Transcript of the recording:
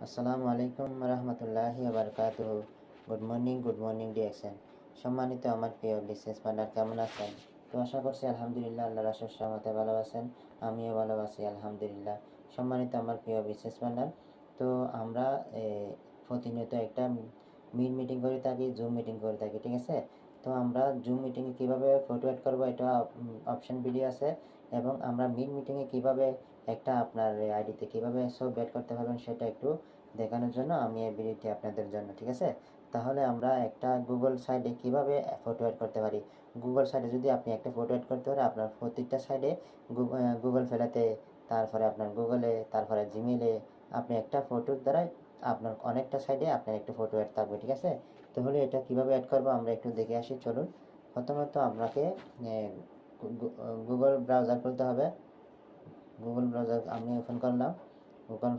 আসসালামু আলাইকুম রহমতুল্লাহি বারকাতুহু। Good morning DXN. সম্মানিত আমার প্রিয় বিজনেস পার্টনার, কেমন আছেন? তো আশা করছি আলহামদুলিল্লাহ, আল্লাহর অশেষ রহমতে ভালো আছেন। আমিও ভালো আছি আলহামদুলিল্লাহ। সম্মানিত আমার প্রিয় বিজনেস পার্টনার, তো আমরা প্রতিনিয়ত একটা মিটিং করে থাকি, জুম মিটিং করে থাকি, ঠিক আছে? তো আমরা জুম মিটিংয়ে কীভাবে ফটো অ্যাড করবো, এটা অপশন ভিডিও আছে। এবং আমরা মিটিংয়ে কীভাবে একটা আপনার আইডিতে কীভাবে সব অ্যাড করতে পারবেন সেটা একটু দেখানোর জন্য আমি এই ভিডিওটি আপনাদের জন্য, ঠিক আছে? তাহলে আমরা একটা গুগল সাইডে কিভাবে ফটো অ্যাড করতে পারি। গুগল সাইডে যদি আপনি একটা ফটো অ্যাড করতে পারেন, আপনার প্রত্যেকটা সাইডে গুগল ফেলাতে, তারপরে আপনার গুগলে, তারপরে জিমেলে আপনি একটা ফটোর দ্বারা আপনার অনেকটা সাইডে আপনার একটা ফটো অ্যাড থাকবে, ঠিক আছে? তাহলে এটা কিভাবে অ্যাড করবো আমরা একটু দেখে আসি, চলুন। প্রথমত আপনাকে গুগল ব্রাউজার খুলতে হবে। গুগল ব্রাউজার আমি ওপেন করলাম। ওপেন